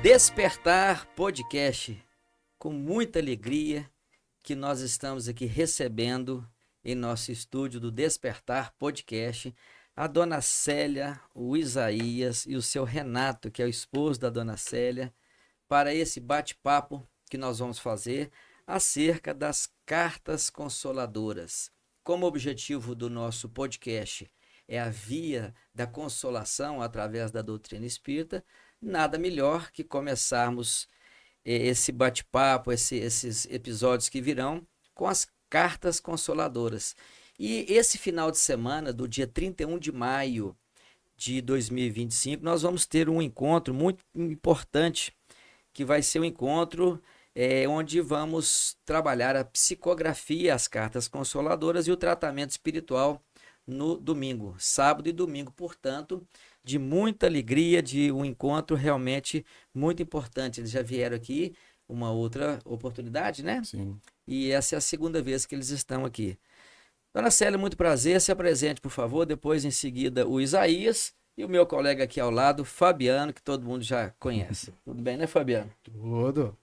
Despertar Podcast, com muita alegria que nós estamos aqui recebendo em nosso estúdio do Despertar Podcast a Dona Célia, o Isaías e o seu Renato, que é o esposo da Dona Célia, para esse bate-papo que nós vamos fazer acerca das cartas consoladoras. Como objetivo do nosso podcast é a via da consolação através da doutrina espírita, nada melhor que começarmos esse bate-papo, esses episódios que virão, com as cartas consoladoras. E esse final de semana, do dia 31 de maio de 2025, nós vamos ter um encontro muito importante, que vai ser um encontro onde vamos trabalhar a psicografia, as cartas consoladoras e o tratamento espiritual no domingo, sábado e domingo, portanto, de muita alegria, de um encontro realmente muito importante. Eles já vieram aqui uma outra oportunidade, né? Sim. E essa é a segunda vez que eles estão aqui. Dona Célia, muito prazer, se apresente, por favor. Depois, em seguida, o Isaías e o meu colega aqui ao lado, Fabiano, que todo mundo já conhece. Tudo bem, né, Fabiano? Tudo.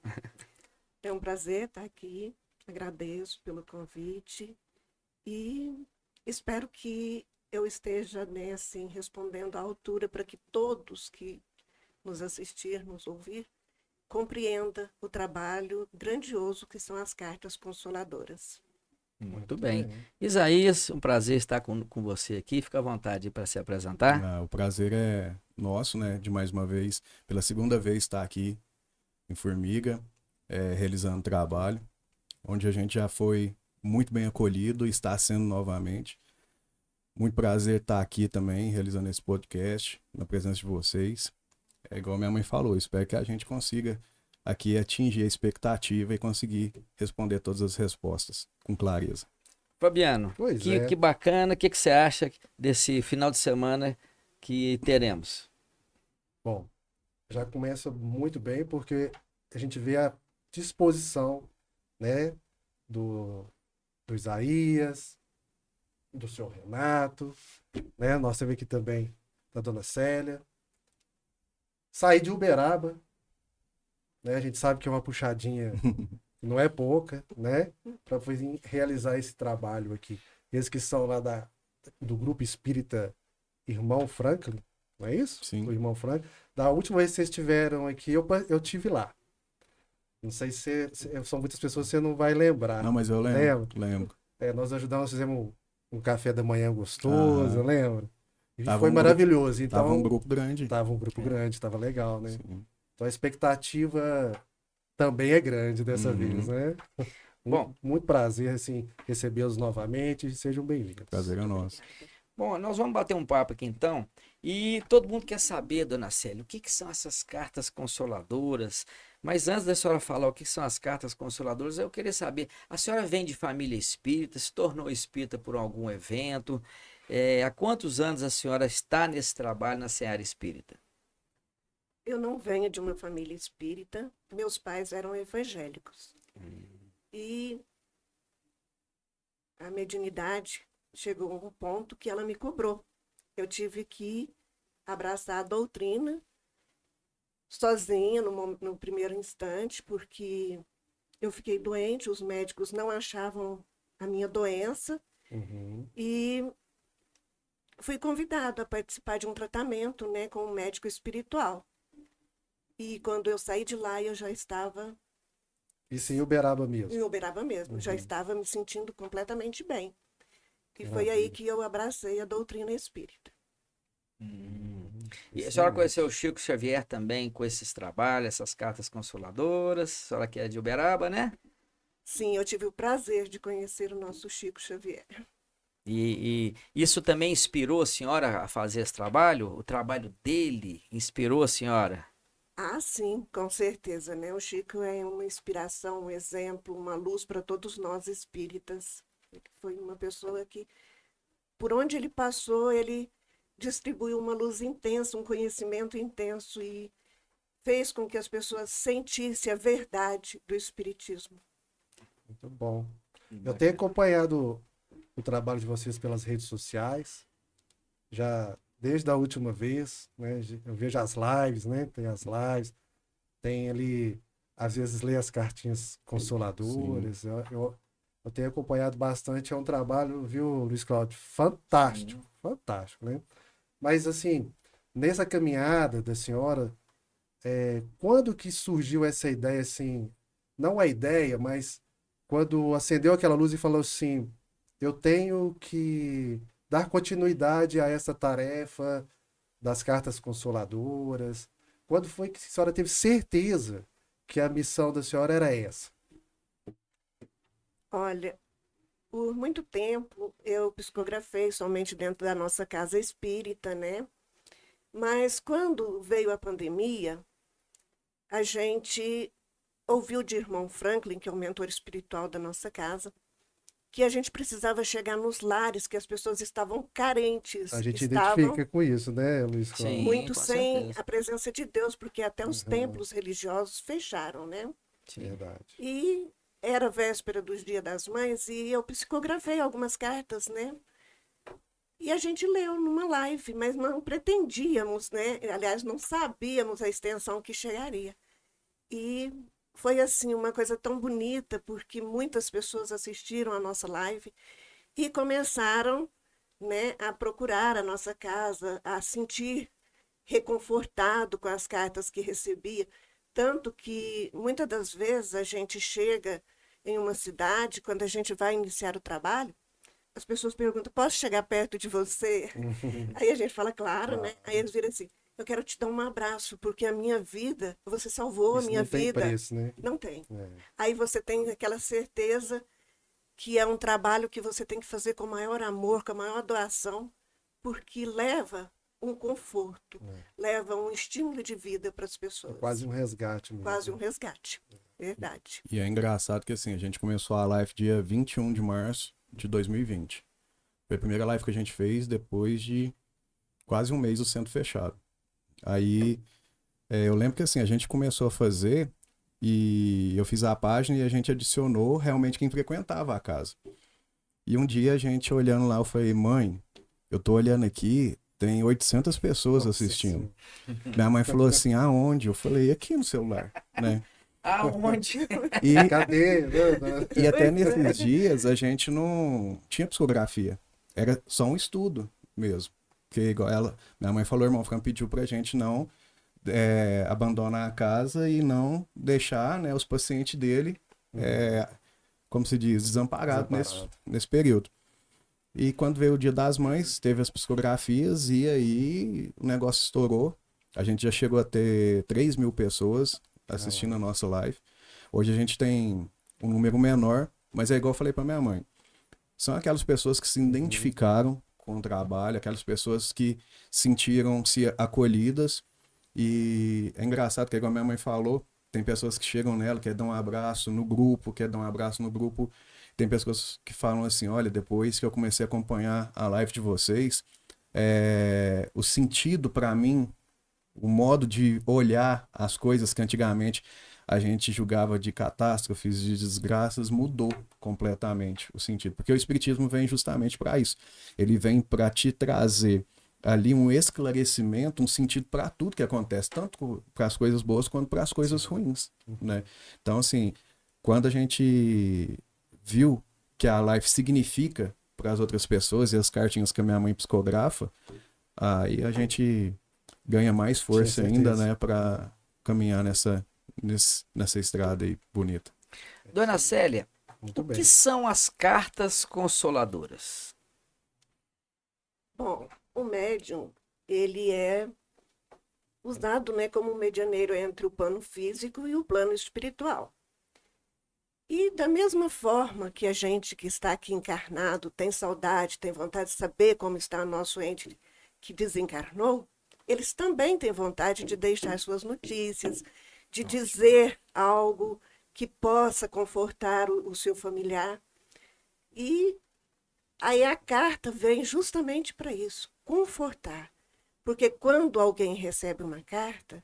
É um prazer estar aqui. Agradeço pelo convite e espero que eu esteja, né, assim, respondendo à altura para que todos que nos assistir, nos ouvir, compreenda o trabalho grandioso que são as cartas consoladoras. Muito bem. Isaías, um prazer estar com você aqui. Fica à vontade para se apresentar. O prazer é nosso, né? De mais uma vez, pela segunda vez estar aqui em Formiga, realizando trabalho, onde a gente já foi muito bem acolhido e está sendo novamente. Muito prazer estar aqui também, realizando esse podcast, na presença de vocês. É igual minha mãe falou, espero que a gente consiga aqui atingir a expectativa e conseguir responder todas as respostas com clareza. Fabiano, Pois que bacana, o que você acha desse final de semana que teremos? Bom, já começa muito bem porque a gente vê a disposição, né, do Isaías, do seu Renato, né? Nós temos aqui também da Dona Célia. Sair de Uberaba, né? A gente sabe que é uma puxadinha, não é pouca, né? Para realizar esse trabalho aqui. Eles que são lá do grupo espírita Irmão Franklin, não é isso? Sim. O Irmão Franklin. Da última vez que vocês estiveram aqui, eu tive lá. Não sei se são muitas pessoas que você não vai lembrar. Não, mas eu lembro. Nós ajudamos, fizemos um café da manhã gostoso, eu lembro. E Tava foi maravilhoso. Então, tava um grupo grande. Tava um grupo grande, tava legal, né? Sim. Então a expectativa também é grande dessa vez, né? Bom, muito prazer, assim, recebê-los novamente. Sejam bem-vindos. Prazer é nosso. Bom, nós vamos bater um papo aqui então. E todo mundo quer saber, Dona Célia, o que são essas cartas consoladoras? Mas antes da senhora falar o que são as cartas consoladoras, eu queria saber, a senhora vem de família espírita, se tornou espírita por algum evento? Há quantos anos a senhora está nesse trabalho na seara espírita? Eu não venho de uma família espírita, meus pais eram evangélicos. E a mediunidade chegou a um ponto que ela me cobrou. Eu tive que abraçar a doutrina sozinha no primeiro instante, porque eu fiquei doente, os médicos não achavam a minha doença e fui convidada a participar de um tratamento, né, com um médico espiritual. E quando eu saí de lá, eu já estava... Isso em Uberaba mesmo? Em Uberaba mesmo, já estava me sentindo completamente bem. E foi aí que eu abracei a doutrina espírita. E a senhora conheceu o Chico Xavier também com esses trabalhos, essas cartas consoladoras? A senhora que é de Uberaba, né? Sim, eu tive o prazer de conhecer o nosso Chico Xavier. E isso também inspirou a senhora a fazer esse trabalho? O trabalho dele inspirou a senhora? Ah, sim, com certeza, né? O Chico é uma inspiração, um exemplo, uma luz para todos nós espíritas. Foi uma pessoa que, por onde ele passou, ele distribuiu uma luz intensa, um conhecimento intenso e fez com que as pessoas sentissem a verdade do espiritismo. Muito bom. Eu tenho acompanhado o trabalho de vocês pelas redes sociais, já desde a última vez, né? Eu vejo as lives, né? Tem as lives, tem ali, às vezes lê as cartinhas consoladoras. Eu tenho acompanhado bastante, é um trabalho, viu, Luiz Cláudio? Fantástico, fantástico, né? Mas assim, nessa caminhada da senhora, quando que surgiu essa ideia, assim, não a ideia, mas quando acendeu aquela luz e falou assim, eu tenho que dar continuidade a essa tarefa das cartas consoladoras. Quando foi que a senhora teve certeza que a missão da senhora era essa? Olha, por muito tempo eu psicografei somente dentro da nossa casa espírita, né? Mas quando veio a pandemia, a gente ouviu de irmão Franklin, que é o mentor espiritual da nossa casa, que a gente precisava chegar nos lares, que as pessoas estavam A carentes, gente estavam identifica com isso, né, Luiz Cláudio? Sim, muito com sem certeza. a presença de Deus, porque até os Uhum, templos religiosos fecharam, né? Sim. verdade. E era véspera dos Dia das Mães e eu psicografei algumas cartas, né? E a gente leu numa live, mas não pretendíamos, né? Aliás, não sabíamos a extensão que chegaria. E foi assim uma coisa tão bonita, porque muitas pessoas assistiram a nossa live e começaram, né, a procurar a nossa casa, a sentir reconfortado com as cartas que recebia, tanto que muitas das vezes a gente chega em uma cidade, quando a gente vai iniciar o trabalho, as pessoas perguntam: posso chegar perto de você? Aí a gente fala: claro, né? Claro. Aí eles viram assim: eu quero te dar um abraço, porque a minha vida, você salvou a Isso minha não tem vida. preço, né? Não tem. É, Aí você tem aquela certeza que é um trabalho que você tem que fazer com o maior amor, com a maior doação, porque leva um conforto, leva um estímulo de vida para as é quase pessoas. um resgate Quase um mesmo. resgate. Verdade. E é engraçado que assim, a gente começou a live dia 21 de março de 2020. Foi a primeira live que a gente fez depois de quase um mês do centro fechado. Aí eu lembro que assim, a gente começou a fazer e eu fiz a página e a gente adicionou realmente quem frequentava a casa. E um dia a gente olhando lá, eu falei, mãe, eu tô olhando aqui, tem 800 pessoas Nossa assistindo. Senhora. Minha mãe falou assim, aonde? Eu falei, aqui no celular, né? Aonde? E, Cadê? e até Pois nesses é. dias a gente não tinha psicografia. Era só um estudo mesmo. Porque igual minha mãe falou, irmão, Fran pediu pra gente não abandonar a casa e não deixar, né, os pacientes dele, é, como se diz, desamparados Desamparado. nesse período. E quando veio o Dia das Mães, teve as psicografias e aí o negócio estourou. A gente já chegou a ter 3.000 pessoas assistindo a nossa live. Hoje a gente tem um número menor, mas é igual eu falei para minha mãe. São aquelas pessoas que se identificaram com o trabalho, aquelas pessoas que sentiram-se acolhidas. E é engraçado que, igual a minha mãe falou, tem pessoas que chegam nela, quer dar um abraço no grupo, quer dar um abraço no grupo. Tem pessoas que falam assim, olha, depois que eu comecei a acompanhar a live de vocês, o sentido para mim, o modo de olhar as coisas que antigamente a gente julgava de catástrofes, de desgraças, mudou completamente o sentido. Porque o Espiritismo vem justamente para isso. Ele vem para te trazer ali um esclarecimento, um sentido para tudo que acontece, tanto para as coisas boas quanto para as coisas ruins, né? Então, assim, quando a gente viu que a life significa para as outras pessoas e as cartinhas que a minha mãe psicografa, aí a gente ganha mais Tinha força ainda, certeza. né, para caminhar nessa estrada aí bonita. Dona Célia, Muito o que bem. são as cartas consoladoras? Bom, o médium, ele é usado, né, como medianeiro entre o plano físico e o plano espiritual. E da mesma forma que a gente que está aqui encarnado tem saudade, tem vontade de saber como está o nosso ente que desencarnou, eles também têm vontade de deixar suas notícias, de dizer algo que possa confortar o seu familiar. E aí a carta vem justamente para isso, confortar. Porque quando alguém recebe uma carta,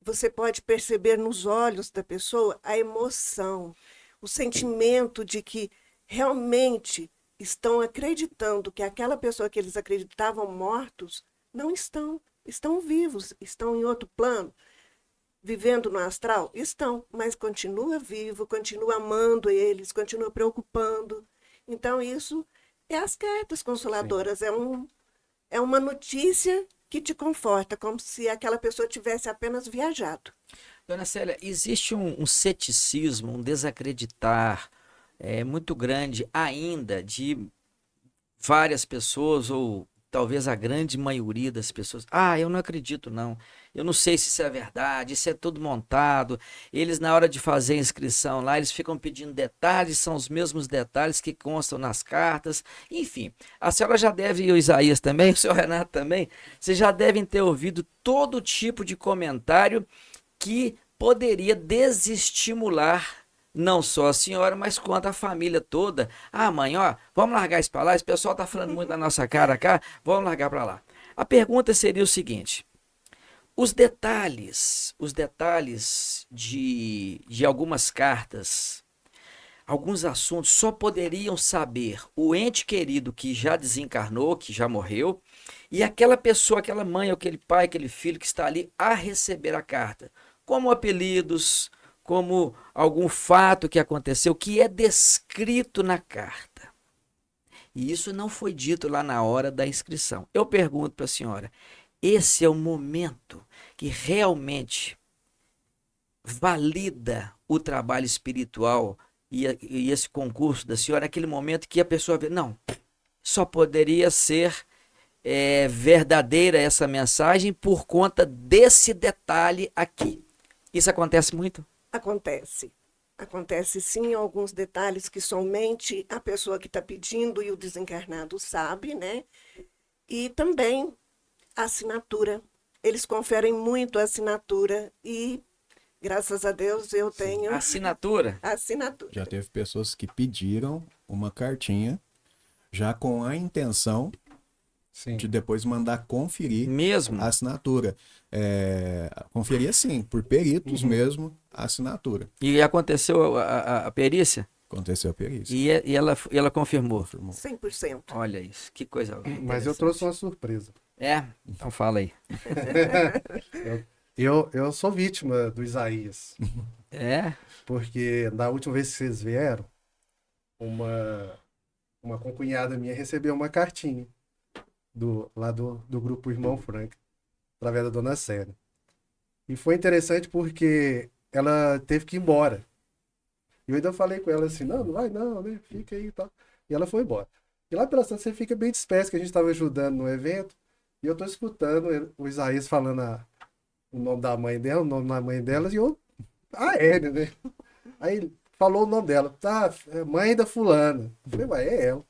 você pode perceber nos olhos da pessoa a emoção, o sentimento de que realmente estão acreditando que aquela pessoa que eles acreditavam mortos não estão, estão vivos, estão em outro plano. vivendo no astral? Estão, mas continua vivo, continua amando eles, continua preocupando. Então, isso é as cartas consoladoras, é uma notícia que te conforta, como se aquela pessoa tivesse apenas viajado. Dona Célia, existe um ceticismo, um desacreditar muito grande ainda de várias pessoas, ou talvez a grande maioria das pessoas. Ah, eu não acredito, não. Eu não sei se isso é verdade, isso é tudo montado. Eles, na hora de fazer a inscrição lá, eles ficam pedindo detalhes, são os mesmos detalhes que constam nas cartas. Enfim, a senhora já deve, e o Isaías também, o senhor Renato também, vocês já devem ter ouvido todo tipo de comentário que poderia desestimular não só a senhora, mas quanto a família toda. Ah, mãe, ó, vamos largar isso para lá, esse pessoal tá falando muito na nossa cara cá, vamos largar para lá. A pergunta seria o seguinte: os detalhes de algumas cartas, alguns assuntos só poderiam saber o ente querido que já desencarnou, que já morreu, e aquela pessoa, aquela mãe, aquele pai, aquele filho que está ali a receber a carta, como apelidos, como algum fato que aconteceu que é descrito na carta. E isso não foi dito lá na hora da inscrição. Eu pergunto para a senhora, esse é o momento que realmente valida o trabalho espiritual e esse concurso da senhora, aquele momento que a pessoa vê, não, só poderia ser verdadeira essa mensagem por conta desse detalhe aqui. Isso acontece muito? Acontece. Acontece sim, alguns detalhes que somente a pessoa que está pedindo e o desencarnado sabe, né? E também a assinatura. Eles conferem muito a assinatura e, graças a Deus, eu tenho Assinatura? a assinatura. Já teve pessoas que pediram uma cartinha já com a intenção Sim. de depois mandar conferir Mesmo? a assinatura. Conferir assim, por peritos mesmo, a assinatura. E aconteceu a perícia? Aconteceu a perícia. E ela confirmou? Confirmou. 100%. Olha isso, que coisa Mas eu interessante. trouxe uma surpresa. Então fala aí. Eu sou vítima do Isaías. Porque na última vez que vocês vieram, uma concunhada minha recebeu uma cartinha lá do grupo Irmão Frank, através da Dona Célia. E foi interessante porque ela teve que ir embora. E eu ainda falei com ela assim, não vai não, né? Fica aí e tal. E ela foi embora. E lá pela Santa você fica bem disperso, que a gente estava ajudando no evento, e eu tô escutando o Isaías falando o nome da mãe dela, o nome da mãe delas, e eu, Aélia, né? Aí ele falou o nome dela, tá, é mãe da fulana. Eu falei, ué, é ela.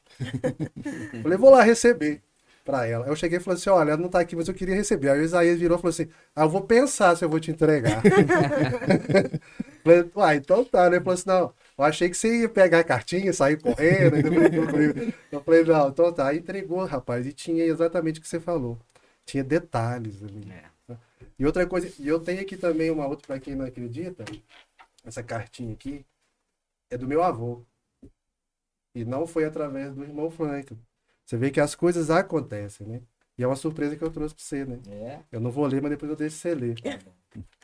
Eu falei, vou lá receber pra ela. Aí eu cheguei e falei assim, olha, ela não tá aqui, mas eu queria receber. Aí o Isaías virou e falou assim, eu vou pensar se eu vou te entregar. Falei, uai, então tá, né? Ele falou assim, não, eu achei que você ia pegar a cartinha, sair correndo. Eu falei, não, então tá. Aí entregou, rapaz, e tinha exatamente o que você falou. Tinha detalhes ali. E outra coisa, e eu tenho aqui também uma outra, pra quem não acredita, essa cartinha aqui, é do meu avô. E não foi através do irmão Franklin. Você vê que as coisas acontecem, né? E é uma surpresa que eu trouxe pra você, né? Eu não vou ler, mas depois eu deixo você ler.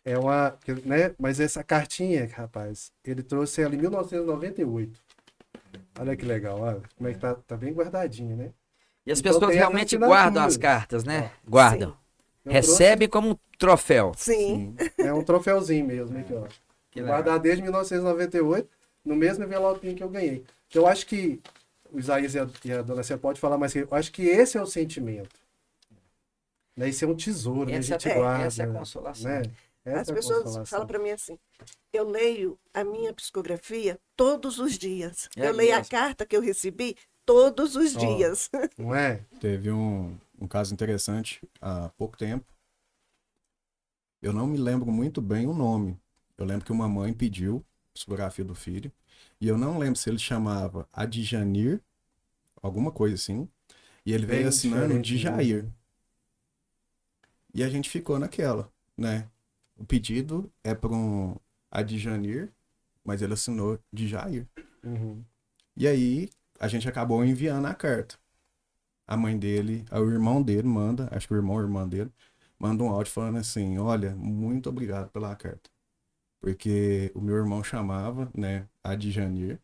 É uma, né? Mas essa cartinha, rapaz, ele trouxe ela em 1998. Olha que legal, olha como é que tá bem guardadinha, né? E as Então pessoas tem as realmente guardam as assinaturas. cartas, né? Ó, Guardam. Sim. Eu Recebe como um troféu. Sim. É um troféuzinho mesmo, aqui, ó. Que legal. Guardar desde 1998, no mesmo envelopinho que eu ganhei. Eu acho que o Isaías e a Dona Célia pode falar mais que eu acho que esse é o sentimento. Né? Isso é um tesouro, né? A gente guarda. Essa é a consolação. Né? Essa As é a pessoas consolação. falam para mim assim, eu leio a minha psicografia todos os dias. É Eu leio a mesmo? carta que eu recebi todos os Ó. dias. Não é? Teve um caso interessante há pouco tempo. Eu não me lembro muito bem o nome. Eu lembro que uma mãe pediu a psicografia do filho. E eu não lembro se ele chamava Adjanir, alguma coisa assim. E ele veio Bem assinando diferente, de Jair. E a gente ficou naquela, né? O pedido é para um Adjanir, mas ele assinou de Jair. Uhum. E aí a gente acabou enviando a carta. A mãe dele, o irmão dele manda, acho que o irmão ou a irmã dele, manda um áudio falando assim, olha, muito obrigado pela carta. Porque o meu irmão chamava, né, Adjanir,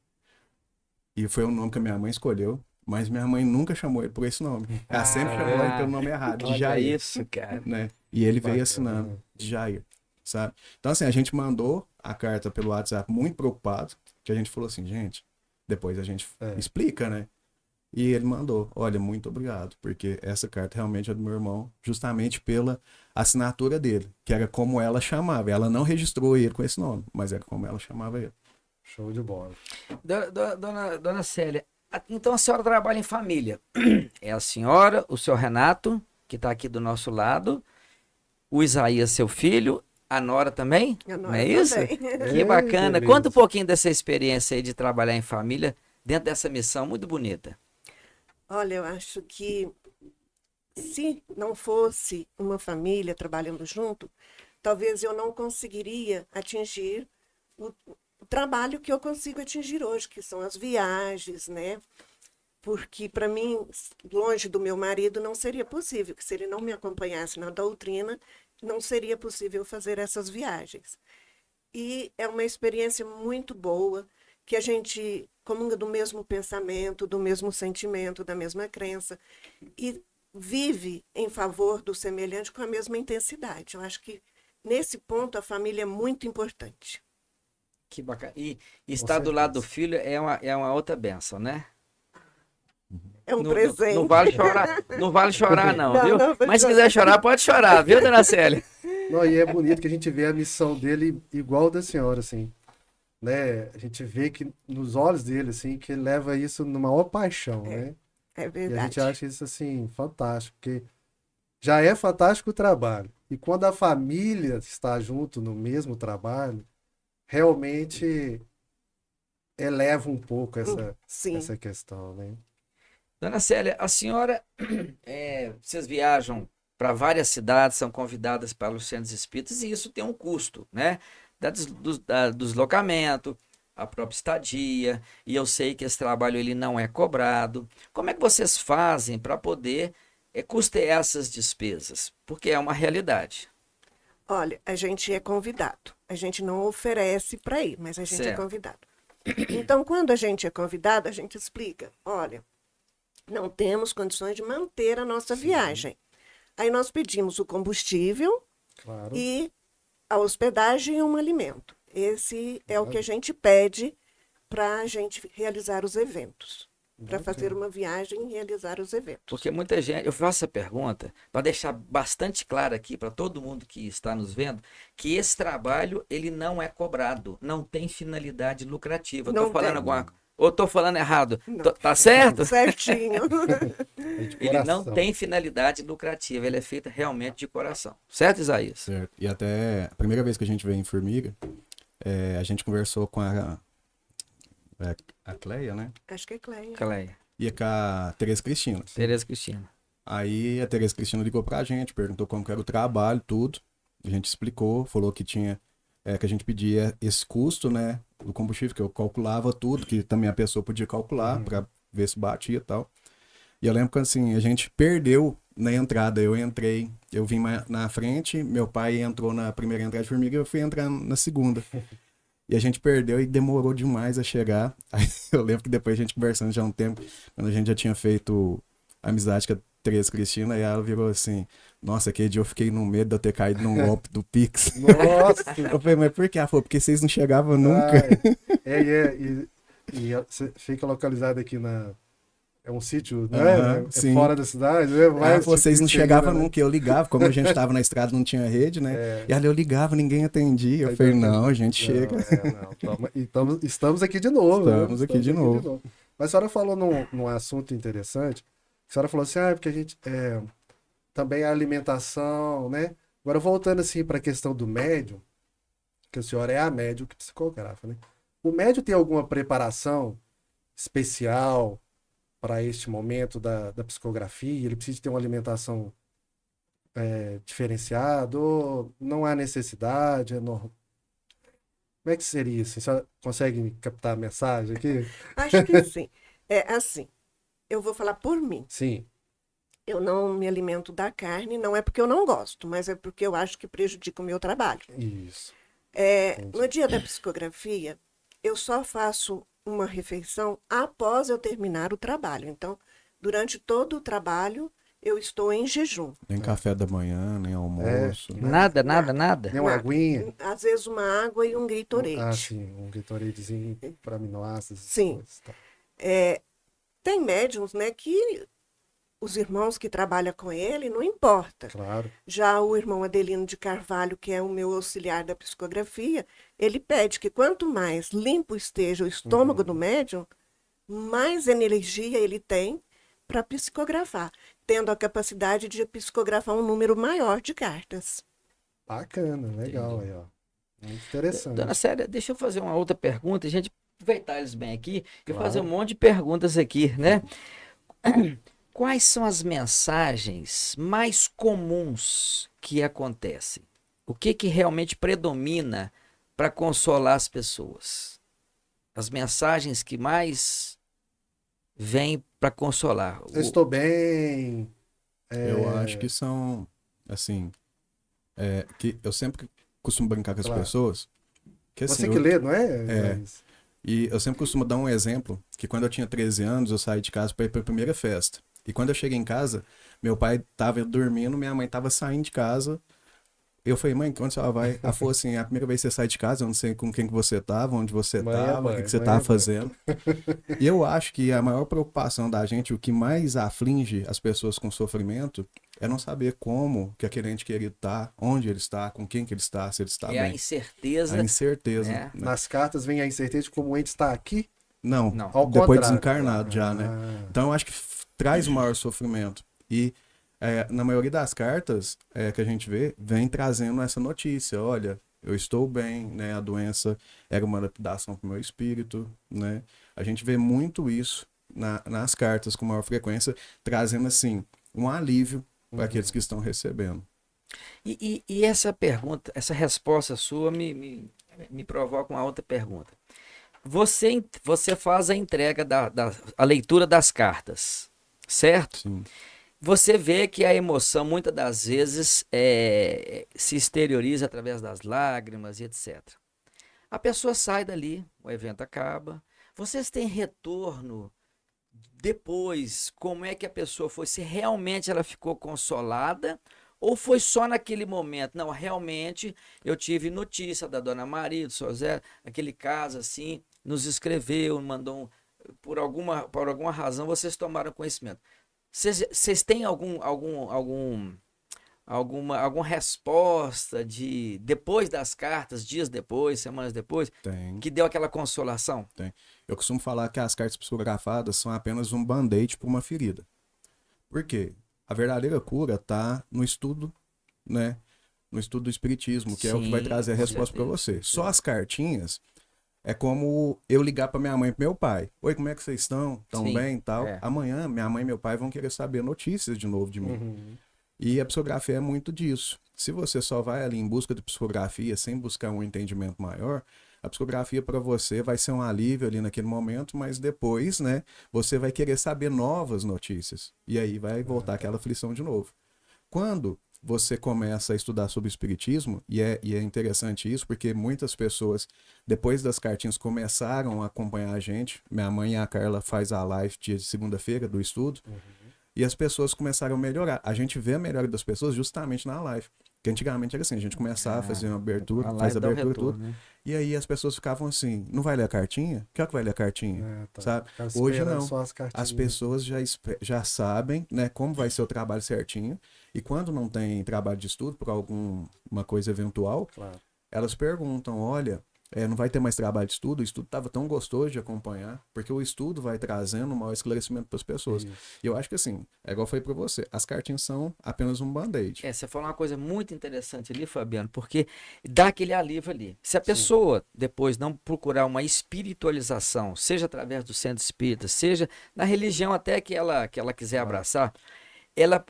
e foi o nome que a minha mãe escolheu, mas minha mãe nunca chamou ele por esse nome. Ela sempre chamou ele pelo nome errado, de Olha Jair, isso, cara. né? E ele veio Bacana, assinando né? de Jair, sabe? Então, assim, a gente mandou a carta pelo WhatsApp muito preocupado, que a gente falou assim, gente, depois a gente explica, né? E ele mandou, olha, muito obrigado, porque essa carta realmente é do meu irmão, justamente pela assinatura dele, que era como ela chamava. Ela não registrou ele com esse nome, mas era como ela chamava ele. Show de bola. Dona Célia, então a senhora trabalha em família. É a senhora, o senhor Renato, que está aqui do nosso lado, o Isaías, seu filho, a Nora também? A Não Nora é isso? também. Que Ei, bacana. beleza. Conta um pouquinho dessa experiência aí de trabalhar em família, dentro dessa missão muito bonita. Olha, eu acho que se não fosse uma família trabalhando junto, talvez eu não conseguiria atingir o trabalho que eu consigo atingir hoje, que são as viagens, né? Porque para mim, longe do meu marido, não seria possível, que se ele não me acompanhasse na doutrina, não seria possível fazer essas viagens. E é uma experiência muito boa, que a gente comunga do mesmo pensamento, do mesmo sentimento, da mesma crença, e vive em favor do semelhante com a mesma intensidade. Eu acho que, nesse ponto, a família é muito importante. Que bacana. E estar do lado do filho é uma outra bênção, né? É um Não, presente. não vale chorar, não vale chorar não, Não, viu? não vou Mas se chorar. quiser chorar, pode chorar, viu, Dona Célia? Não, e é bonito que a gente vê a missão dele igual da senhora, assim, né? A gente vê que nos olhos dele, assim, que ele leva isso numa maior paixão, né? É E a verdade. gente acha isso, assim, fantástico, porque já é fantástico o trabalho. E quando a família está junto no mesmo trabalho, realmente eleva um pouco Sim. essa questão, né? Dona Célia, a senhora, vocês viajam para várias cidades, são convidadas para os centros espíritas e isso tem um custo, né? Do deslocamento, a própria estadia, e eu sei que esse trabalho ele não é cobrado. Como é que vocês fazem para poder custear essas despesas? Porque é uma realidade. Olha, a gente é convidado. A gente não oferece para ir, mas a gente é Certo. convidado. Então, quando a gente é convidado, a gente explica: olha, não temos condições de manter a nossa viagem. Aí nós pedimos o combustível Claro. e a hospedagem e um alimento. Esse é o que a gente pede para a gente realizar os eventos. Para fazer uma viagem e realizar os eventos. Porque muita gente, eu faço essa pergunta para deixar bastante claro aqui para todo mundo que está nos vendo, que esse trabalho ele não é cobrado, não tem finalidade lucrativa. Eu Não tô falando tem. alguma ou tô falando errado? Não. Tá certo? Certinho. É de Ele não coração. tem finalidade lucrativa, ele é feito realmente de coração. Certo, Isaías? Certo. E até a primeira vez que a gente veio em Formiga, a gente conversou com a Cleia, né? Acho que é Cleia. Cleia. E com a Tereza Cristina. Tereza Cristina. Aí a Tereza Cristina ligou pra gente, perguntou como que era o trabalho, tudo. A gente explicou, falou que tinha, que a gente pedia esse custo, né, do combustível, que eu calculava tudo, que também a pessoa podia calcular pra ver se batia e tal. E eu lembro que assim, a gente perdeu na entrada, eu entrei, eu vim na frente, meu pai entrou na primeira entrada de Formiga, eu fui entrar na segunda. E a gente perdeu e demorou demais a chegar. Aí eu lembro que depois a gente conversando já há um tempo, quando a gente já tinha feito amizade com a Tereza Cristina, e ela virou assim, nossa, aquele dia eu fiquei no medo de eu ter caído num golpe do Pix. Nossa! Eu falei, mas por quê? Ela falou, porque vocês não chegavam nunca. E você fica localizado aqui É um sítio, né? Aham, É sim. fora da cidade, né? Ela Mas, falou, vocês não em seguida, chegavam né? nunca. Eu ligava, como a gente tava na estrada, não tinha rede, né? E aí eu ligava, ninguém atendia. Eu falei, não, a gente chega. Não. Estamos aqui de novo. né? Estamos aqui de novo. Mas a senhora falou num assunto interessante. A senhora falou assim, porque a gente também a alimentação, né? Agora voltando assim para a questão do médium, que a senhora é a médium que psicografa, né? O médium tem alguma preparação especial para este momento da psicografia? Ele precisa ter uma alimentação diferenciada ou não há necessidade? Como é que seria isso? Você consegue captar a mensagem aqui? Acho que sim. É assim, eu vou falar por mim. Sim. Eu não me alimento da carne, não é porque eu não gosto, mas é porque eu acho que prejudica o meu trabalho. Isso. No dia da psicografia, eu só faço uma refeição após eu terminar o trabalho. Então, durante todo o trabalho, eu estou em jejum. Nem café da manhã, nem almoço. Nada, nada, nada. Nem uma Nada. aguinha. Às vezes uma água e um Gatorade. Ah, sim, um Gatoradezinho para aminoácidos. essas Sim. coisas, tá. Tem médiums, né, que os irmãos que trabalham com ele, não importa. Claro. Já o irmão Adelino de Carvalho, que é o meu auxiliar da psicografia, ele pede que quanto mais limpo esteja o estômago do médium, mais energia ele tem para psicografar, tendo a capacidade de psicografar um número maior de cartas. Bacana, legal aí, ó. Muito interessante. Dona Célia, deixa eu fazer uma outra pergunta. A gente aproveitar eles bem aqui e Claro. fazer um monte de perguntas aqui, né? Quais são as mensagens mais comuns que acontecem? O que que realmente predomina para consolar as pessoas? As mensagens que mais vêm para consolar. Eu estou bem. Eu acho que são, assim, que eu sempre costumo brincar com as Claro. pessoas. Que, assim, Você que lê, não é? Mas- E eu sempre costumo dar um exemplo, que quando eu tinha 13 anos, eu saí de casa para ir para a primeira festa. E quando eu cheguei em casa, meu pai estava dormindo, minha mãe estava saindo de casa. Eu falei, mãe, onde ela vai? Ela falou assim, a primeira vez que você sai de casa, eu não sei com quem que você estava, onde você Mãe é estava, o mãe, que que você mãe estava é mãe. fazendo. E eu acho que a maior preocupação da gente, o que mais aflige as pessoas com sofrimento, é não saber como que aquele ente querido está, onde ele está, com quem que ele está, se ele está É a bem. incerteza. A incerteza. né? Né? Nas cartas vem a incerteza de como o ente está aqui. Não, Não. Ao depois contrário. desencarnado já, né? Ah, Então eu acho que traz o maior sofrimento. E na maioria das cartas que a gente vê, vem trazendo essa notícia. Olha, eu estou bem, né? A doença era uma lapidação para o meu espírito, né? A gente vê muito isso nas cartas com maior frequência, trazendo assim um alívio para aqueles que estão recebendo. E essa pergunta, essa resposta sua me provoca uma outra pergunta. Você faz a entrega a leitura das cartas, certo? Sim. Você vê que a emoção, muitas das vezes, se exterioriza através das lágrimas e etc. A pessoa sai dali, o evento acaba. Vocês têm retorno depois? Como é que a pessoa foi? Se realmente ela ficou consolada ou foi só naquele momento? Não, realmente eu tive notícia da Dona Maria, do Sr. Zé, aquele caso assim, nos escreveu, mandou por alguma razão vocês tomaram conhecimento. Vocês têm alguma resposta de depois das cartas, dias depois, semanas depois, Tem. que deu aquela consolação? Eu costumo falar que as cartas psicografadas são apenas um band-aid para uma ferida. Por quê? A verdadeira cura está no estudo, né? No estudo do espiritismo, que é o que vai Sim, trazer a com resposta para certeza. você. Só as cartinhas é como eu ligar para minha mãe e pro meu pai. Oi, como é que vocês estão? Estão Sim, bem e tal? é. Amanhã, minha mãe e meu pai vão querer saber notícias de novo de mim. uhum. E a psicografia é muito disso. Se você só vai ali em busca de psicografia, sem buscar um entendimento maior, a psicografia para você vai ser um alívio ali naquele momento, mas depois, né, você vai querer saber novas notícias. E aí vai voltar aquela aflição de novo. Quando você começa a estudar sobre o espiritismo, e é interessante isso, porque muitas pessoas, depois das cartinhas, começaram a acompanhar a gente. Minha mãe e a Carla faz a live dia de segunda-feira do estudo, e as pessoas começaram a melhorar. A gente vê a melhora das pessoas justamente na live. Porque antigamente era assim, a gente começava a fazer uma abertura, A live faz dá um abertura e retorno, tudo. né? E aí as pessoas ficavam assim, não vai ler a cartinha? Que hora que vai ler a cartinha? Ah, tá. Sabe? Ficava Hoje esperando não. só as cartinhas. As pessoas já sabem, né, como vai ser o trabalho certinho. E quando não tem trabalho de estudo, por alguma coisa eventual, Claro. elas perguntam, olha, não vai ter mais trabalho de estudo? O estudo estava tão gostoso de acompanhar, porque o estudo vai trazendo um maior esclarecimento para as pessoas. Isso. E eu acho que assim, é igual eu falei para você, as cartinhas são apenas um band-aid. Você falou uma coisa muito interessante ali, Fabiano, porque dá aquele alívio ali. Se a pessoa depois não procurar uma espiritualização, seja através do centro espírita, seja na religião até que ela quiser abraçar,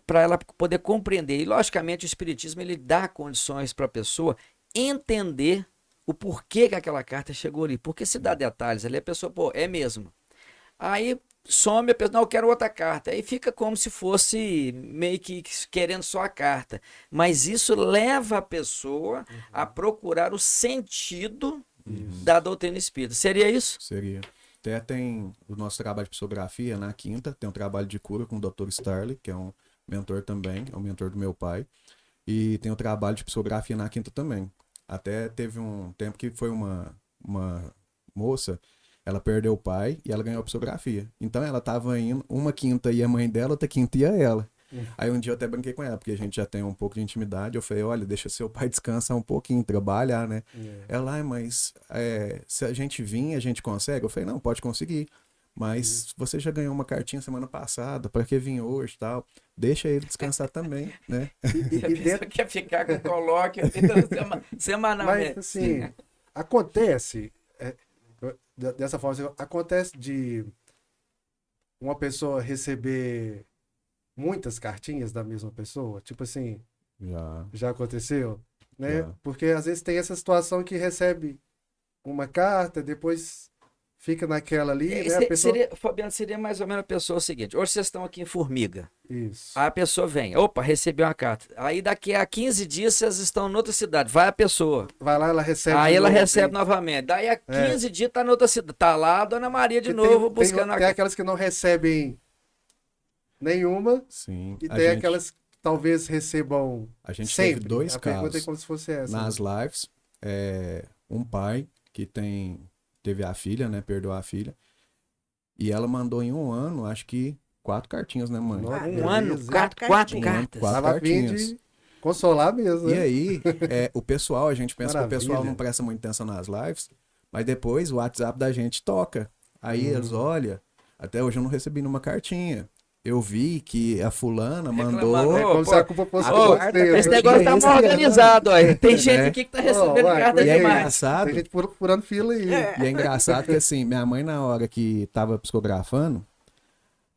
para ela poder compreender, e logicamente o espiritismo ele dá condições para a pessoa entender o porquê que aquela carta chegou ali. Porque se dá detalhes ali, a pessoa, pô, é mesmo. Aí some a pessoa, não, eu quero outra carta. Aí fica como se fosse meio que querendo só a carta. Mas isso leva a pessoa a procurar o sentido da doutrina espírita. Seria isso? Seria. Até tem o nosso trabalho de psicografia na quinta, tem um trabalho de cura com o Dr. Starley, que é um mentor também, é um mentor do meu pai. E tem o trabalho de psicografia na quinta também. Até teve um tempo que foi uma moça, ela perdeu o pai e ela ganhou a psicografia. Então ela tava indo, uma quinta ia a mãe dela, outra quinta ia ela. Aí um dia eu até brinquei com ela, porque a gente já tem um pouco de intimidade. Eu falei, olha, deixa seu pai descansar um pouquinho, trabalhar, né? Ela, "Ai, mas se a gente vir, a gente consegue?" Eu falei, não, pode conseguir. Mas você já ganhou uma cartinha semana passada, para que vir hoje e tal? Deixa ele descansar também, né? E dentro, Quer ficar com colóquio semanalmente. mas assim, acontece, dessa forma, assim, acontece de uma pessoa receber muitas cartinhas da mesma pessoa, tipo assim, já aconteceu, né? Já. Porque às vezes tem essa situação que recebe uma carta, depois fica naquela ali, né? A pessoa... Fabiano, seria mais ou menos a pessoa o seguinte: hoje vocês estão aqui em Formiga. Isso. Aí a pessoa vem, opa, recebi uma carta. Aí daqui a 15 dias vocês estão em outra cidade. Vai a pessoa. Vai lá, ela recebe. Aí de ela novo, recebe hein? novamente. Daí a 15 dias tá em outra cidade. Tá lá a Dona Maria de Que novo tem buscando a carta. aquelas que não recebem nenhuma Sim. e A tem gente, aquelas que talvez recebam a gente sempre. teve dois A pergunta é casos como se fosse essa. nas né? lives. Um pai que teve a filha, né? Perdoou a filha. E ela mandou em um ano, acho que 4 cartinhas, né, mãe? Nossa, Um beleza, ano, hein? quatro cartinhas. cartas. Quatro Tava a fim cartinhas. de consolar mesmo, E né? aí, o pessoal, a gente pensa que o pessoal Maravilha. não presta muita atenção nas lives, mas depois o WhatsApp da gente toca. Aí eles, olha, até hoje eu não recebi nenhuma cartinha. Eu vi que a fulana mandou. Reclamando. É como Pô, se a culpa fosse a de quarta você. Esse né? negócio tá esse mal ano. organizado, ó. Tem gente É. aqui que tá recebendo Uai, carta coisa E é demais. engraçado. Tem gente furando fila aí. É. E é engraçado que assim, minha mãe, na hora que tava psicografando,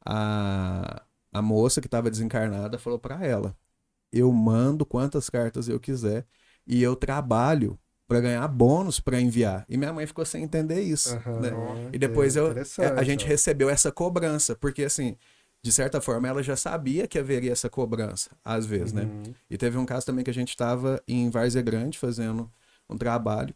a moça que tava desencarnada falou pra ela: eu mando quantas cartas eu quiser e eu trabalho pra ganhar bônus pra enviar. E minha mãe ficou sem entender isso, Aham, né? E depois a interessante, gente ó. recebeu essa cobrança, porque assim, de certa forma ela já sabia que haveria essa cobrança, às vezes, né? Uhum. E teve um caso também que a gente estava em Várzea Grande fazendo um trabalho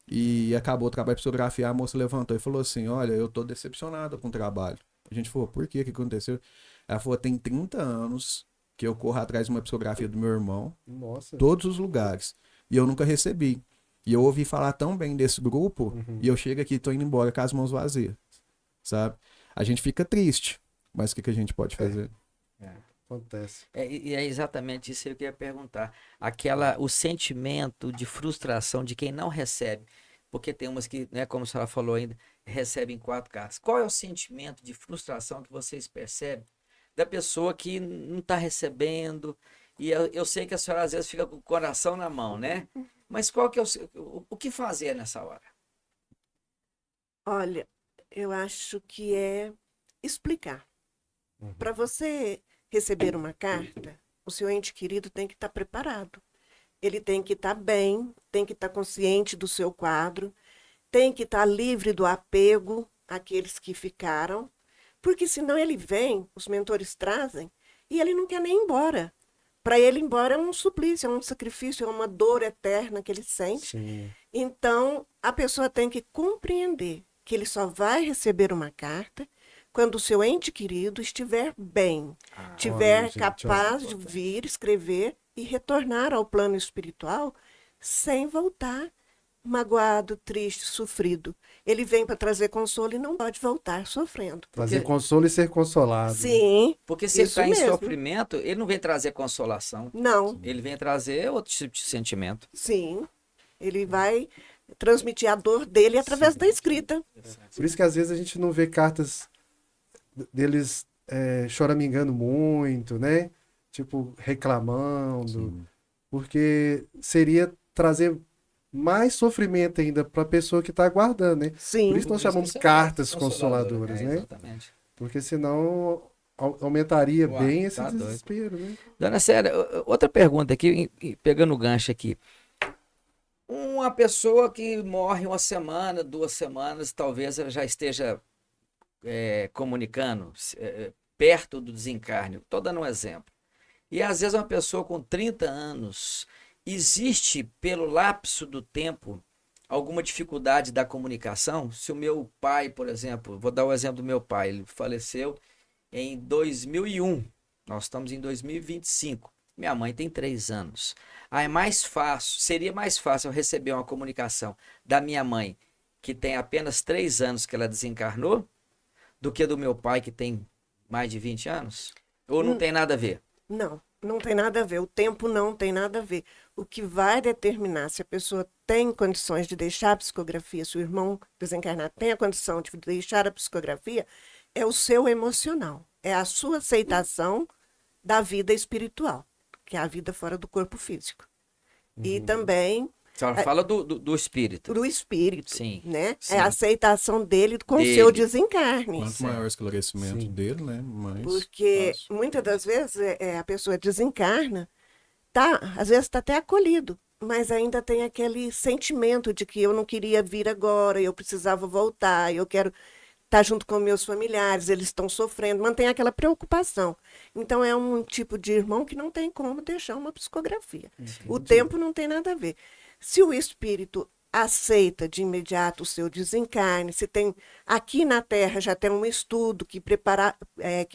e acabou o trabalho de psicografia, a moça levantou e falou assim: olha, eu tô decepcionada com o trabalho. A gente falou: por quê? O que aconteceu? Ela falou: tem 30 anos que eu corro atrás de uma psicografia do meu irmão, Nossa. todos os lugares, e eu nunca recebi. E eu ouvi falar tão bem desse grupo, e eu chego aqui e tô indo embora com as mãos vazias, sabe? A gente fica triste, mas o que a gente pode fazer? Acontece. E é exatamente isso que eu queria perguntar. O sentimento de frustração de quem não recebe. Porque tem umas que, né, como a senhora falou ainda, recebem 4 cartas. Qual é o sentimento de frustração que vocês percebem da pessoa que não está recebendo? E eu sei que a senhora às vezes fica com o coração na mão, né? Mas qual que é o que fazer nessa hora? Olha, eu acho que é explicar. Para você receber uma carta, o seu ente querido tem que estar preparado. Ele tem que estar bem, tem que estar consciente do seu quadro, tem que estar livre do apego àqueles que ficaram, porque senão ele vem, os mentores trazem, e ele não quer nem ir embora. Para ele ir embora é um suplício, é um sacrifício, é uma dor eterna que ele sente. Sim. Então, a pessoa tem que compreender que ele só vai receber uma carta quando o seu ente querido estiver bem, estiver olha, gente, capaz ó. de vir, escrever e retornar ao plano espiritual sem voltar magoado, triste, sofrido. Ele vem para trazer consolo e não pode voltar sofrendo. Trazer consolo e ser consolado. Sim, Porque se ele isso está em mesmo. sofrimento, ele não vem trazer consolação. Não, Ele vem trazer outro tipo de sentimento. sim. Ele vai transmitir a dor dele através da escrita. Por isso que às vezes a gente não vê cartas deles choramingando muito, né? Tipo, reclamando. Porque seria trazer mais sofrimento ainda para a pessoa que está aguardando, né? Sim. Por isso nós chamamos Isso é cartas consoladora, consoladoras, é, né? exatamente. Porque senão aumentaria Uai, bem esse tá doido. desespero, né? Dona Célia, outra pergunta aqui, pegando o gancho aqui. Uma pessoa que morre 1 semana, 2 semanas, talvez ela já esteja comunicando, perto do desencarne. Estou dando um exemplo. E às vezes uma pessoa com 30 anos, existe pelo lapso do tempo alguma dificuldade da comunicação? Se o meu pai, por exemplo, vou dar o exemplo do meu pai, ele faleceu em 2001, nós estamos em 2025, minha mãe tem 3 anos. Aí seria mais fácil eu receber uma comunicação da minha mãe, que tem apenas 3 anos que ela desencarnou, do que do meu pai, que tem mais de 20 anos? Ou não tem nada a ver? Não, não tem nada a ver. O tempo não tem nada a ver. O que vai determinar se a pessoa tem condições de deixar a psicografia, se o irmão desencarnado tem a condição de deixar a psicografia, é o seu emocional. É a sua aceitação da vida espiritual, que é a vida fora do corpo físico. E também A senhora fala do espírito. do espírito, Sim, né? sim. É a aceitação dele com o Dele. seu desencarne. Quanto maior o esclarecimento Sim. dele, né? Mais Porque fácil. muitas das vezes a pessoa desencarna, às vezes está até acolhido, mas ainda tem aquele sentimento de que eu não queria vir agora, eu precisava voltar, eu quero estar junto com meus familiares, eles estão sofrendo, mantém aquela preocupação. Então é um tipo de irmão que não tem como deixar uma psicografia. O tempo não tem nada a ver. Se o espírito aceita de imediato o seu desencarne, se tem aqui na Terra já tem um estudo que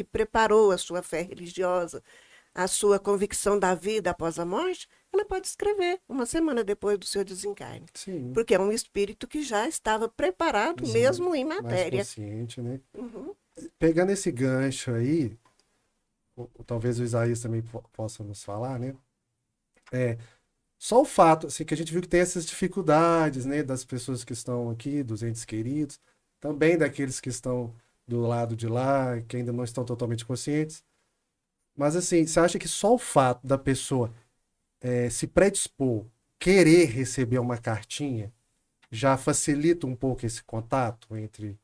preparou a sua fé religiosa, a sua convicção da vida após a morte, ela pode escrever uma semana depois do seu desencarne. Sim. Porque é um espírito que já estava preparado mesmo em Mais matéria. consciente, né? Uhum. Pegando esse gancho aí, talvez o Isaías também possa nos falar, né? Só o fato, assim, que a gente viu que tem essas dificuldades, né, das pessoas que estão aqui, dos entes queridos, também daqueles que estão do lado de lá, que ainda não estão totalmente conscientes. Mas, assim, você acha que só o fato da pessoa se predispor, querer receber uma cartinha, já facilita um pouco esse contato entre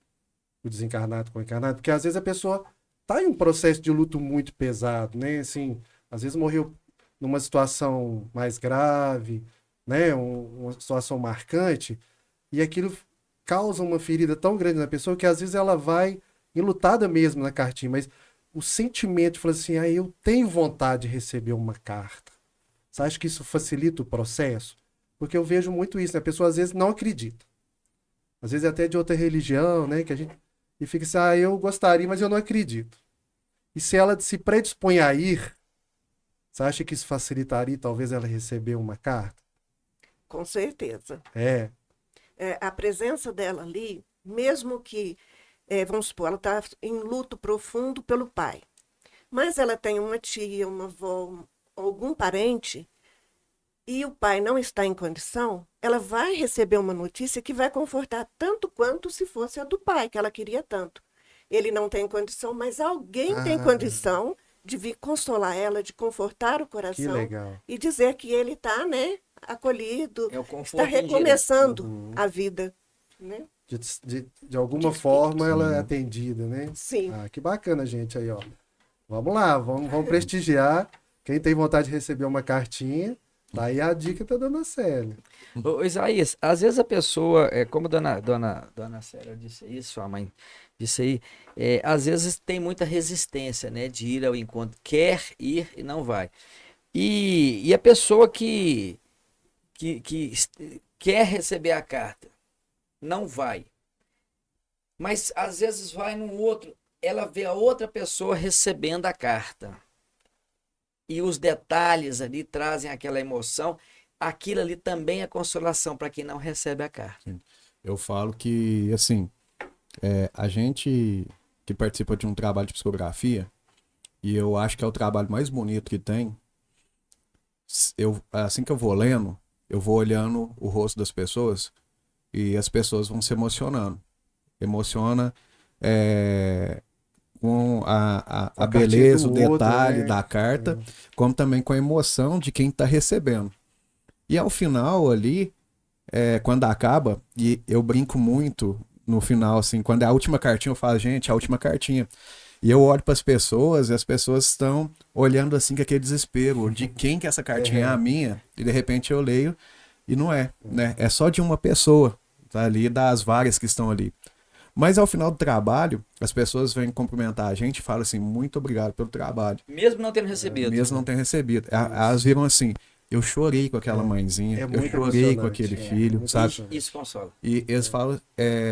o desencarnado com o encarnado? Porque, às vezes, a pessoa está em um processo de luto muito pesado, né? Assim, às vezes morreu numa situação mais grave, né? Uma situação marcante, e aquilo causa uma ferida tão grande na pessoa que às vezes ela vai enlutada mesmo na cartinha, mas o sentimento de falar assim, eu tenho vontade de receber uma carta. Você acha que isso facilita o processo? Porque eu vejo muito isso, né? A pessoa às vezes não acredita. Às vezes é até de outra religião, né? Que a gente... E fica assim, eu gostaria, mas eu não acredito. E se ela se predispõe a ir, você acha que isso facilitaria talvez ela receber uma carta? Com certeza. A presença dela ali, mesmo que, vamos supor, ela está em luto profundo pelo pai, mas ela tem uma tia, uma avó, algum parente, e o pai não está em condição, ela vai receber uma notícia que vai confortar tanto quanto se fosse a do pai, que ela queria tanto. Ele não tem condição, mas alguém tem condição de vir consolar ela, de confortar o Que coração legal. e dizer que ele está, né, acolhido, É o conforto está recomeçando Uhum. a vida. Né? De alguma forma ela é atendida, né? Sim. Que bacana, gente, aí, ó. Vamos lá, vamos prestigiar. Quem tem vontade de receber uma cartinha, tá aí a dica da dona Célia. Ô, Isaías, às vezes a pessoa, como a dona Célia disse aí, sua mãe disse aí, às vezes tem muita resistência, né, de ir ao encontro, quer ir e não vai. E a pessoa que quer receber a carta, não vai. Mas às vezes vai num outro, ela vê a outra pessoa recebendo a carta. E os detalhes ali trazem aquela emoção. Aquilo ali também é consolação para quem não recebe a carta. Eu falo que, assim, a gente que participa de um trabalho de psicografia, e eu acho que é o trabalho mais bonito que tem, assim que eu vou lendo, eu vou olhando o rosto das pessoas e as pessoas vão se emocionando. Emociona com a beleza, o detalhe outro, né? da carta, como também com a emoção de quem está recebendo. E ao final ali, quando acaba, e eu brinco muito no final, assim, quando é a última cartinha, eu falo, gente, a última cartinha. E eu olho para as pessoas e as pessoas estão olhando assim com aquele desespero de quem que essa cartinha é a minha. E de repente eu leio e não é, né? É só de uma pessoa, tá ali, das várias que estão ali. Mas ao final do trabalho, as pessoas vêm cumprimentar a gente e falam assim, muito obrigado pelo trabalho. Mesmo não tendo recebido. Mesmo não tendo recebido. Elas viram assim, eu chorei com aquela mãezinha, É eu muito chorei com emocionante, aquele é, filho, muito sabe? emocionante. Isso consola. E eles falam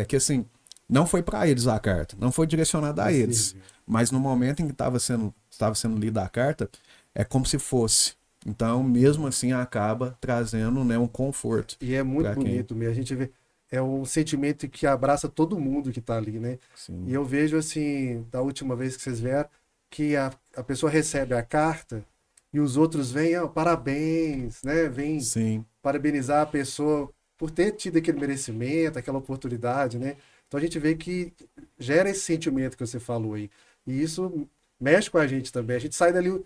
que assim, não foi para eles a carta, não foi direcionada a eles. Mas no momento em que estava sendo lida a carta, é como se fosse. Então, mesmo assim, acaba trazendo, né, um conforto. E é muito pra quem- bonito mesmo. A gente vê, é um sentimento que abraça todo mundo que está ali, né? Sim. E eu vejo assim, da última vez que vocês vieram, que a pessoa recebe a carta e os outros vêm, parabéns, né? Vêm Sim. parabenizar a pessoa por ter tido aquele merecimento, aquela oportunidade, né? Então a gente vê que gera esse sentimento que você falou aí. E isso mexe com a gente também. A gente sai dali,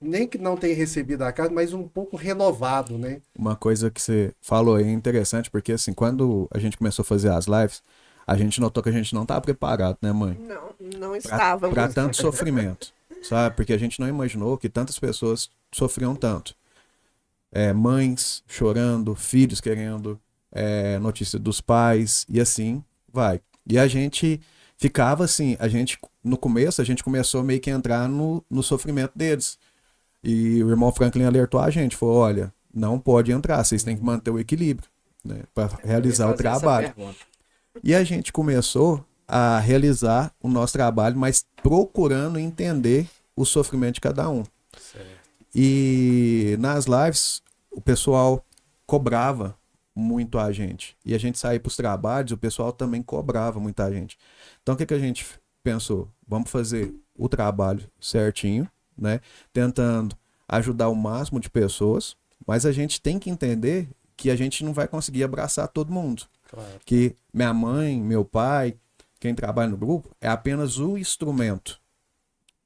nem que não tenha recebido a carta, mas um pouco renovado, né? Uma coisa que você falou aí é interessante, porque assim, quando a gente começou a fazer as lives, a gente notou que a gente não estava preparado, né, mãe? Não estávamos. Para tanto sofrimento, sabe? Porque a gente não imaginou que tantas pessoas sofriam tanto. Mães chorando, filhos querendo notícia dos pais, e assim vai. E a gente ficava assim, no começo, a gente começou meio que a entrar no sofrimento deles. E o irmão Franklin alertou a gente, falou, olha, não pode entrar, vocês têm que manter o equilíbrio, né, para realizar o Fazer essa trabalho. pergunta. E a gente começou a realizar o nosso trabalho, mas procurando entender o sofrimento de cada um. E nas lives, o pessoal cobrava muito a gente. E a gente saía para os trabalhos, o pessoal também cobrava muita gente. Então, o que a gente pensou? Vamos fazer o trabalho certinho, né? Tentando ajudar o máximo de pessoas, mas a gente tem que entender que a gente não vai conseguir abraçar todo mundo. Claro. Que minha mãe, meu pai, quem trabalha no grupo, é apenas o instrumento,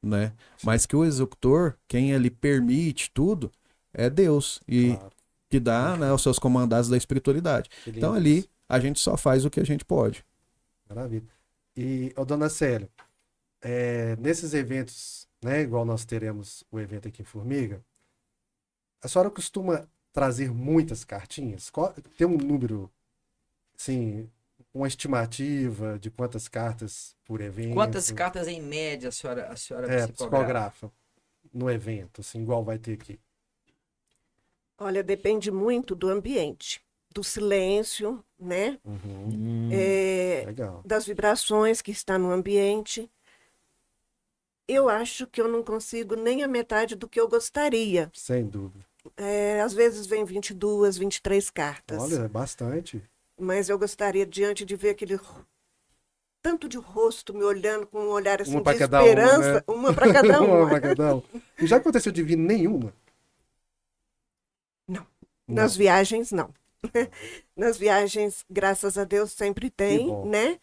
né? Mas que o executor, quem ele permite tudo, é Deus. E Claro. que dá, né, os seus comandados da espiritualidade. Que lindo Então ali isso. a gente só faz o que a gente pode. Maravilha. E, dona Célia, nesses eventos, né, igual nós teremos o evento aqui em Formiga, a senhora costuma trazer muitas cartinhas? Tem um número, assim, uma estimativa de quantas cartas por evento? Quantas cartas em média a senhora psicografa? Psicografa no evento, assim, igual vai ter aqui? Olha, depende muito do ambiente, do silêncio, né? Legal. Das vibrações que está no ambiente. Eu acho que eu não consigo nem a metade do que eu gostaria. Sem dúvida. Às vezes vem 22, 23 cartas. Olha, é bastante. Mas eu gostaria, diante de ver aquele tanto de rosto me olhando com um olhar assim Uma de pra cada um, esperança, né? uma para cada Uma um. pra cada um. E já aconteceu de vir nenhuma? Não. Não. Nas viagens, não. Nas viagens, graças a Deus, sempre tem, bom. né?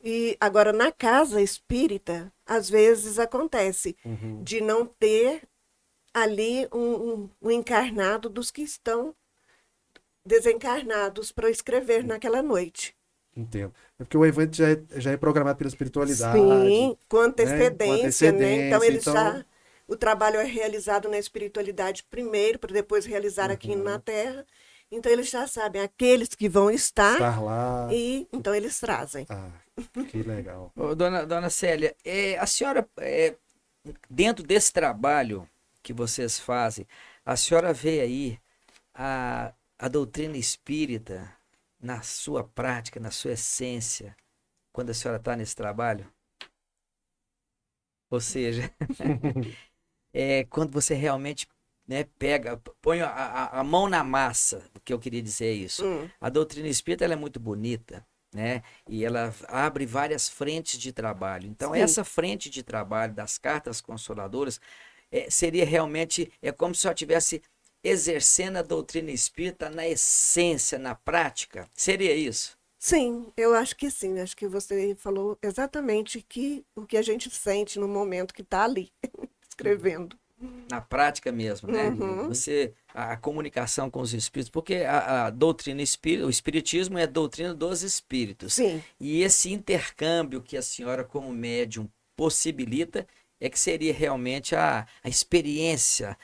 E agora, na casa espírita, às vezes acontece Uhum. de não ter ali um encarnado dos que estão desencarnados para escrever naquela noite. Entendo. É porque o evento já é programado pela espiritualidade. Sim, com Com antecedência, né? Então, antecedência, então- o trabalho é realizado na espiritualidade primeiro, para depois realizar aqui na Terra. Então, eles já sabem aqueles que vão Estar lá. e então eles trazem. Ah, que legal. Ô, dona Célia, a senhora, dentro desse trabalho que vocês fazem, a senhora vê aí a doutrina espírita na sua prática, na sua essência, quando a senhora está nesse trabalho? Ou seja, quando você realmente, né, põe a mão na massa, o que eu queria dizer é isso. A doutrina espírita ela é muito bonita, né? E ela abre várias frentes de trabalho. Então, Sim. essa frente de trabalho das cartas consoladoras seria realmente, como se eu estivesse exercendo a doutrina espírita na essência, na prática. Seria isso? Sim, eu acho que sim. Acho que você falou exatamente o que a gente sente no momento que está ali, escrevendo. Na prática mesmo, né? Uhum. A comunicação com os espíritos, porque a doutrina espírita, o espiritismo é a doutrina dos espíritos. Sim, E esse intercâmbio que a senhora, como médium, possibilita, é que seria realmente a experiência,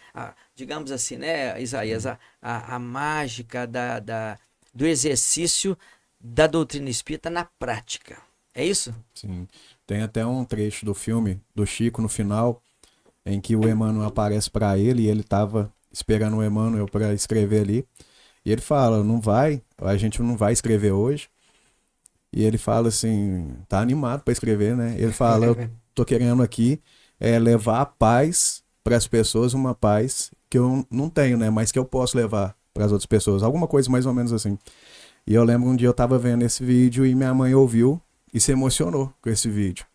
digamos assim, né, Isaías, a mágica do exercício da doutrina espírita na prática. É isso? Sim. Tem até um trecho do filme do Chico no final, em que o Emmanuel aparece para ele e ele tava esperando o Emmanuel para escrever ali. E ele fala, não vai, a gente não vai escrever hoje. E ele fala assim, tá animado para escrever, né? Ele fala, eu tô querendo aqui levar a paz para as pessoas, uma paz que eu não tenho, né? Mas que eu posso levar para as outras pessoas. Alguma coisa mais ou menos assim. E eu lembro um dia eu tava vendo esse vídeo e minha mãe ouviu e se emocionou com esse vídeo.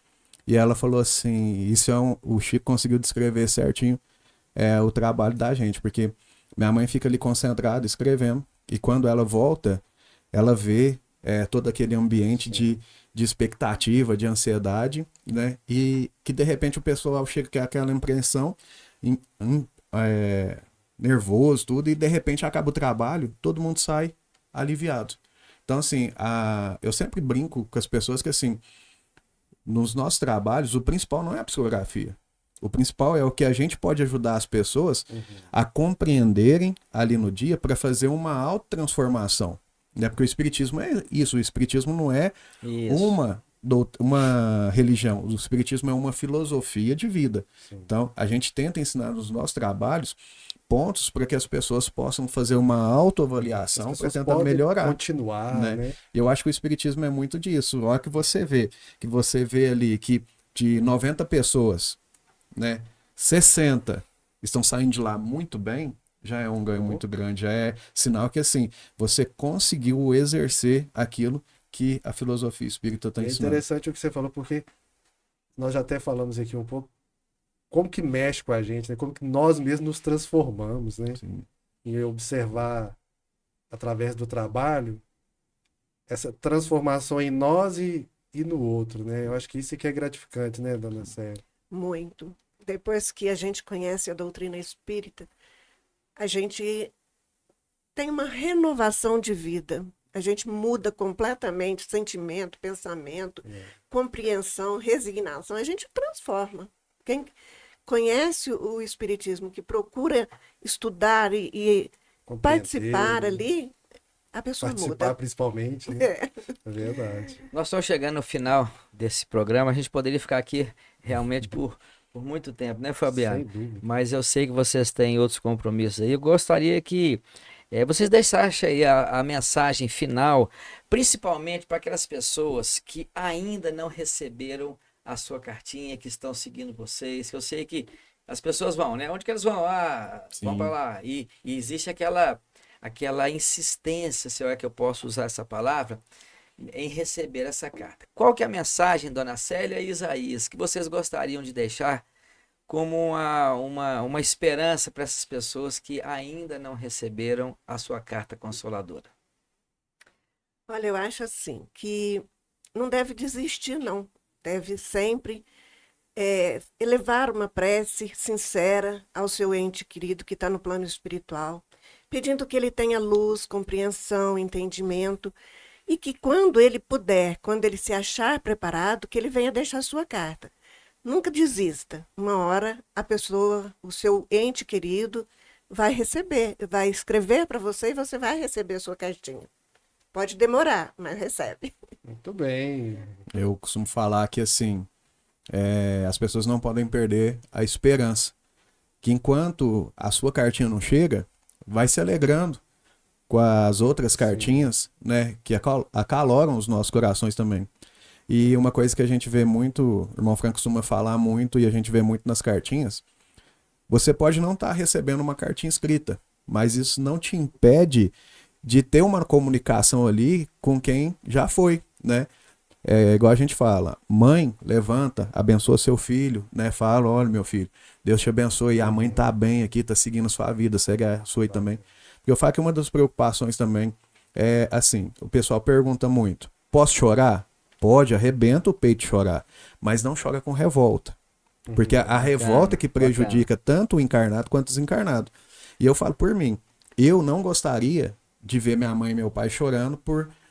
E ela falou assim, isso o Chico conseguiu descrever certinho o trabalho da gente, porque minha mãe fica ali concentrada, escrevendo, e quando ela volta, ela vê todo aquele ambiente de expectativa, de ansiedade, né? E que de repente o pessoal chega com aquela impressão, nervoso, tudo, e de repente acaba o trabalho, todo mundo sai aliviado. Então, assim, eu sempre brinco com as pessoas que, assim, nos nossos trabalhos, o principal não é a psicografia. O principal é o que a gente pode ajudar as pessoas a compreenderem ali no dia para fazer uma autotransformação. Né? Porque o Espiritismo é isso. O Espiritismo não é uma religião. O Espiritismo é uma filosofia de vida. Sim. Então, a gente tenta ensinar nos nossos trabalhos pontos para que as pessoas possam fazer uma autoavaliação para tentar melhorar. Continuar, né? E eu acho que o Espiritismo é muito disso. Olha que você vê ali que de 90 pessoas, né, 60 estão saindo de lá muito bem, já é um ganho muito grande, já é sinal que, assim, você conseguiu exercer aquilo que a filosofia espírita está ensinando. É interessante o que você falou, porque nós já até falamos aqui um pouco como que mexe com a gente, né? Como que nós mesmos nos transformamos, né? Sim. E observar através do trabalho essa transformação em nós e no outro, né? Eu acho que isso é que é gratificante, né, dona Célia? Muito. Depois que a gente conhece a doutrina espírita, a gente tem uma renovação de vida. A gente muda completamente sentimento, pensamento, compreensão, resignação. A gente transforma. Quem conhece o Espiritismo, que procura estudar e participar ali, a pessoa participar muda. Principalmente, né? É verdade. Nós estamos chegando no final desse programa. A gente poderia ficar aqui realmente por muito tempo, né, Fabiano? Sem dúvida. Mas eu sei que vocês têm outros compromissos aí. Eu gostaria que vocês deixassem aí a mensagem final, principalmente para aquelas pessoas que ainda não receberam a sua cartinha, que estão seguindo vocês, que eu sei que as pessoas vão, né? Onde que elas vão? Vão para lá. E existe aquela insistência, se é que eu posso usar essa palavra, em receber essa carta. Qual que é a mensagem, dona Célia e Isaías, que vocês gostariam de deixar como uma esperança para essas pessoas que ainda não receberam a sua carta consoladora? Olha, eu acho assim, que não deve desistir, não. Deve sempre elevar uma prece sincera ao seu ente querido que está no plano espiritual, pedindo que ele tenha luz, compreensão, entendimento, e que quando ele puder, quando ele se achar preparado, que ele venha deixar sua carta. Nunca desista. Uma hora a pessoa, o seu ente querido, vai receber, vai escrever para você e você vai receber a sua cartinha. Pode demorar, mas recebe. Muito bem. Eu costumo falar que, assim, as pessoas não podem perder a esperança. Que enquanto a sua cartinha não chega, vai se alegrando com as outras cartinhas, né, que acaloram os nossos corações também. E uma coisa que a gente vê muito, o irmão Franco costuma falar muito e a gente vê muito nas cartinhas, você pode não estar recebendo uma cartinha escrita, mas isso não te impede de ter uma comunicação ali com quem já foi, né? Igual a gente fala, mãe, levanta, abençoa seu filho, né? Fala, olha meu filho, Deus te abençoe, a mãe tá bem aqui, tá seguindo sua vida, segue a sua aí também. Porque eu falo que uma das preocupações também é assim, o pessoal pergunta muito, posso chorar? Pode, arrebenta o peito de chorar, mas não chora com revolta. Porque a revolta que prejudica tanto o encarnado quanto o desencarnado. E eu falo por mim, eu não gostaria de ver minha mãe e meu pai chorando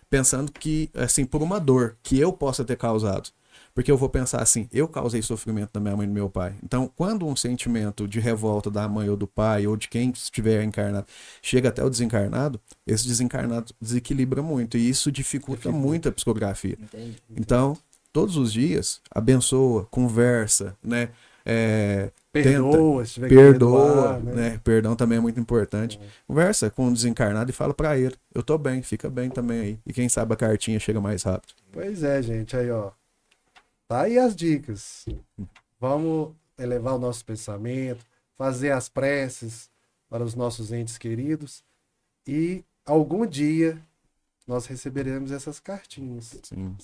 pensando que, assim, por uma dor que eu possa ter causado. Porque eu vou pensar assim, eu causei sofrimento da minha mãe e do meu pai. Então, quando um sentimento de revolta da mãe ou do pai, ou de quem estiver encarnado, chega até o desencarnado, esse desencarnado desequilibra muito. E isso dificulta muito a psicografia. Entendi. Então, todos os dias, abençoa, conversa, né? Perdoa, se tiver que Perdoa, perdoar, né? né? Perdão também é muito importante. Conversa com o desencarnado e fala pra ele, eu tô bem, fica bem também aí. E quem sabe a cartinha chega mais rápido. Pois é, gente, aí ó. Tá aí as dicas. Vamos elevar o nosso pensamento, fazer as preces para os nossos entes queridos e algum dia nós receberemos essas cartinhas. Sim.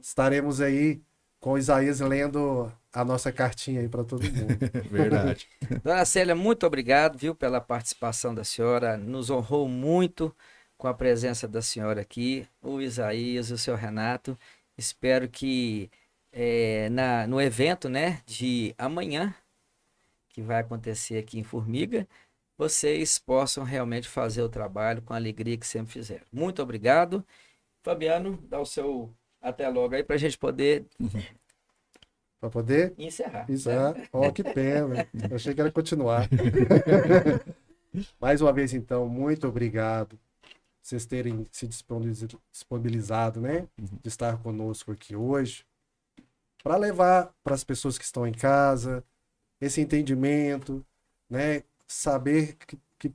Estaremos aí com Isaías lendo a nossa cartinha aí para todo mundo. Verdade. Dona Célia, muito obrigado, viu, pela participação da senhora. Nos honrou muito com a presença da senhora aqui, o Isaías, o seu Renato. Espero que no evento, né, de amanhã, que vai acontecer aqui em Formiga, vocês possam realmente fazer o trabalho com a alegria que sempre fizeram. Muito obrigado. Fabiano, dá o seu até logo aí para a gente poder Para poder encerrar. Ó, que pena. Eu achei que era continuar. Mais uma vez, então, muito obrigado vocês terem se disponibilizado, né? De estar conosco aqui hoje. Para levar para as pessoas que estão em casa esse entendimento, né? Saber que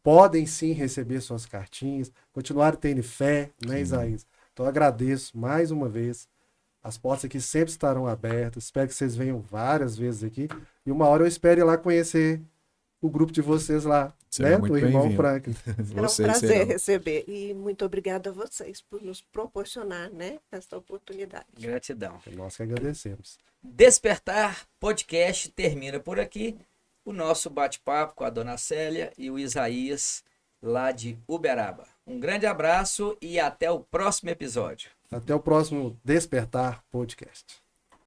podem sim receber suas cartinhas, continuar tendo fé, né, Isaías? Então, eu agradeço mais uma vez. As portas aqui sempre estarão abertas. Espero que vocês venham várias vezes aqui. E uma hora eu espero ir lá conhecer o grupo de vocês lá, Será né? muito Do irmão bem-vindo. Franklin. Será um Vocês prazer serão. receber. E muito obrigada a vocês por nos proporcionar, né, esta oportunidade. Gratidão. Nós que agradecemos. Despertar Podcast termina por aqui. O nosso bate-papo com a Dona Célia e o Isaías, lá de Uberaba. Um grande abraço e até o próximo episódio. Até o próximo Despertar Podcast.